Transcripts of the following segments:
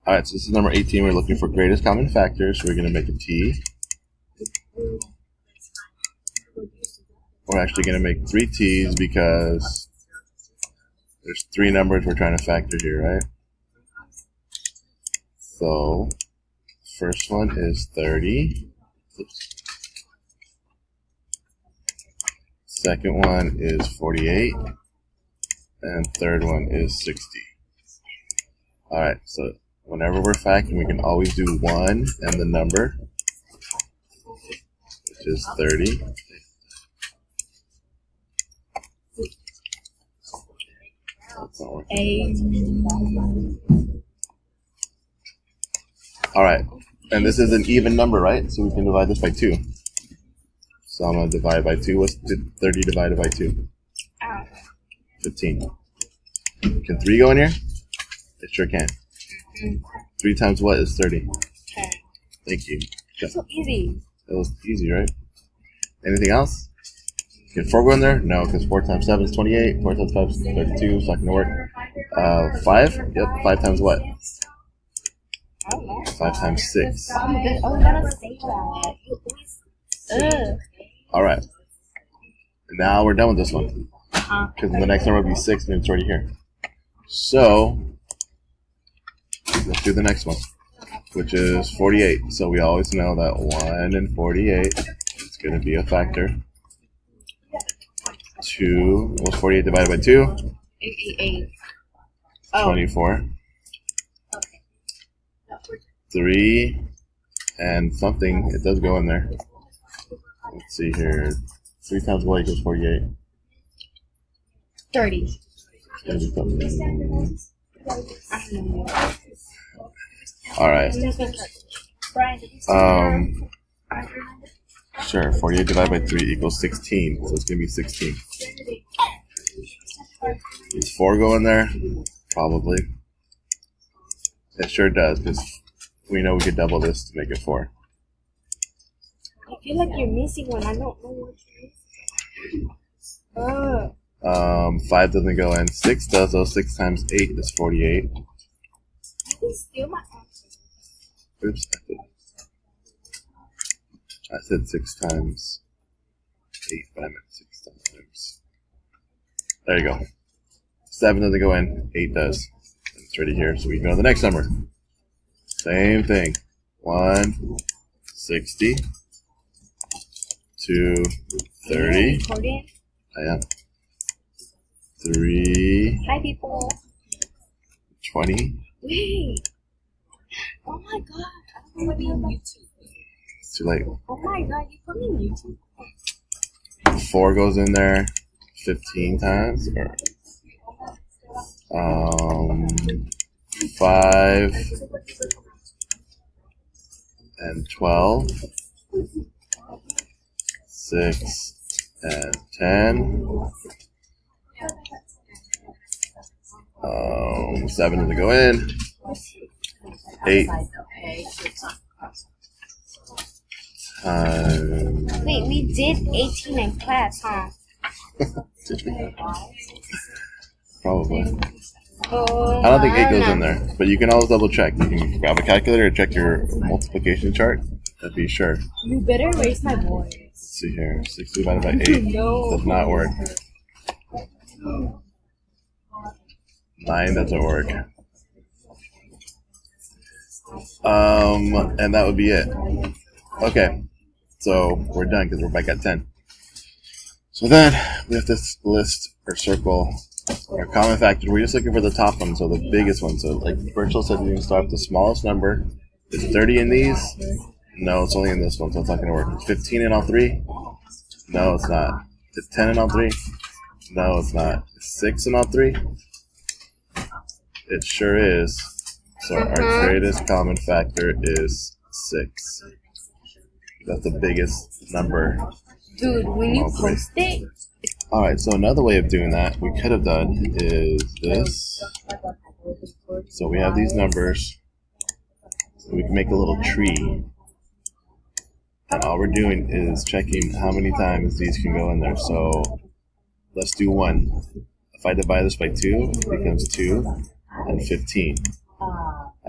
Alright, so this is number 18. We're looking for greatest common factor, so we're going to make a T. We're actually going to make 3 T's because there's 3 numbers we're trying to factor here, right? So, first one is 30. Oops. Second one is 48. And third one is 60. Alright, so whenever we're factoring, we can always do 1 and the number, which is 30. That's not working. Alright, and this is an even number, right? So we can divide this by 2. So I'm going to divide by 2. What's 30 divided by 2? 15. Can 3 go in here? It sure can. 3 times what is 30? 10. Thank you. That's so easy. That was easy, right? Anything else? Can 4 go in there? No, because 4 times 7 is 28. 4 times 5 is 32. It's not going to work. 5? Yep. 5 times what? I don't know. 5 times 6. I'm gonna say that. Alright. Now we're done with this one. Because the next number will be 6 and it's already here. So, let's do the next one, which is 48. So we always know that 1 and 48 is going to be a factor. 2, what's 48 divided by 2? 8. 24. 3 and something, it does go in there. Let's see here. 3 times what equals 48? 30. Alright. Sure, 48 divided by 3 equals 16. So it's going to be 16. Does 4 go in there? Probably. It sure does, because we know we could double this to make it 4. I feel like you're missing one. I don't know what you're missing. 5 doesn't go in. 6 does, though. 6 times 8 is 48. It's still my answer. Oops. I said 6 times 8, but I meant 6 times. There you go. 7 doesn't go in. 8 does. And it's already here, so we can go to the next number. Same thing. 1, 60. 2, 30. I am. 3. Hi, people. 20. Wait. Oh my god. I don't want to be on YouTube. It's too late. Oh my god, you put me on YouTube. 4 goes in there 15 times. 5 and 12. 6 and 10. 7 doesn't go in. 8 times. Wait, we did 18 in class, huh? Did we? Probably. Oh, I don't think 8 goes in there, but you can always double check. You can grab a calculator and check your multiplication chart to be sure. You better raise my voice. Let's see here. 6 divided by 8 No. does not work. 9 doesn't work. And that would be it. Okay, so we're done because we're back at 10. So then we have to list or circle our common factor. We're just looking for the top one, so the biggest one. So like Virtual said, you can start with the smallest number. Is 30 in these? No, it's only in this one, so it's not going to work. Is 15 in all 3? No, it's not. Is 10 in all 3? No, it's not. Is 6 in all 3? It sure is. So our greatest common factor is 6. That's the biggest number. Dude, when you post it. Alright, so another way of doing that we could have done is this. So we have these numbers. So we can make a little tree. And all we're doing is checking how many times these can go in there. So let's do 1. If I divide this by 2, it becomes 2 and 15.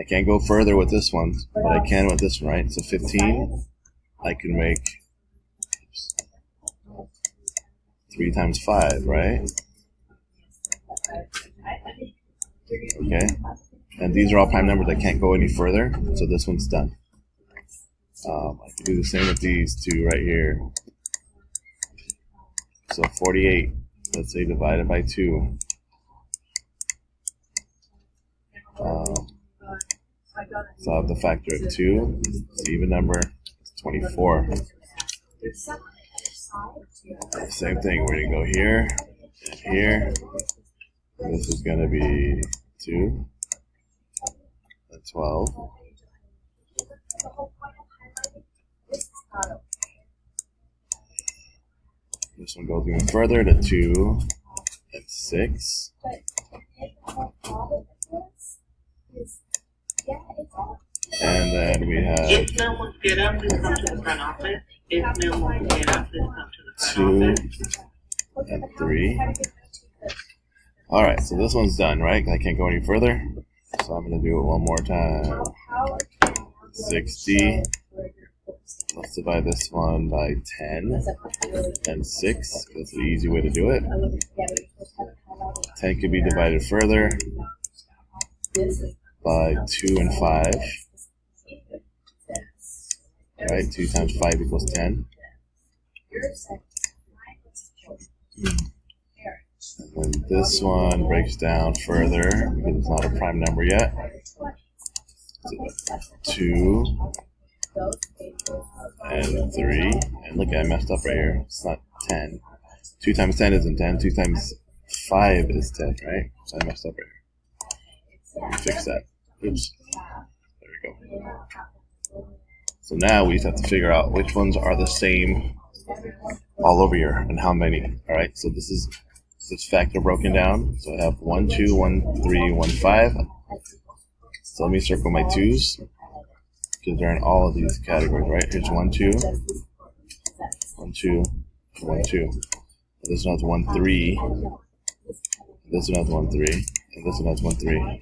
I can't go further with this one, but I can with this one, right? So 15, I can make 3 times 5, right? Okay. And these are all prime numbers. I can't go any further, so this one's done. I can do the same with these two right here. So 48, let's say divided by 2. So I have the factor of 2. It's an even number. It's 24. Same thing. We're going to go here and here. This is going to be 2 and 12. This one goes even further to 2 and 6. And then we have 2 and 3. Alright, so this one's done, right? I can't go any further. So I'm going to do it one more time. 60. Let's divide this one by 10 and 6. That's the easy way to do it. 10 can be divided further by 2 and 5. Right? 2 times 5 equals 10. And then this one breaks down further because it's not a prime number yet. 2 and 3. And look, I messed up right here. It's not 10. 2 times 10 isn't 10. 2 times 5 is 10, right? So I messed up right here. Fix that. Oops. There we go. So now we just have to figure out which ones are the same all over here and how many. Alright, so this is this factor broken down. So I have 1, 2, 1, 3, 1, 5. So let me circle my 2's because they're in all of these categories, right? Here's 1, 2, 1, 2, 1, 2. This one has 1, 3. This one has 1, 3. And this one has 1, 3.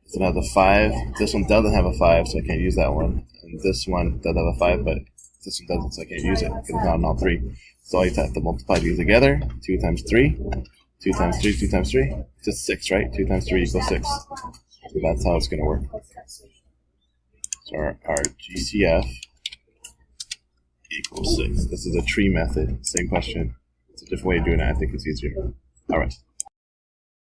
This one has a 5. This one doesn't have a 5, so I can't use that one. And this one does have a 5, but this one doesn't, so I can't use it because it's not in all 3. So I just have to multiply these together. 2 times 3. 2 times 3, 2 times 3. It's 6, right? 2 times 3 equals 6. So that's how it's going to work. So our GCF equals 6. This is a tree method. Same question. It's a different way of doing it. I think it's easier. All right.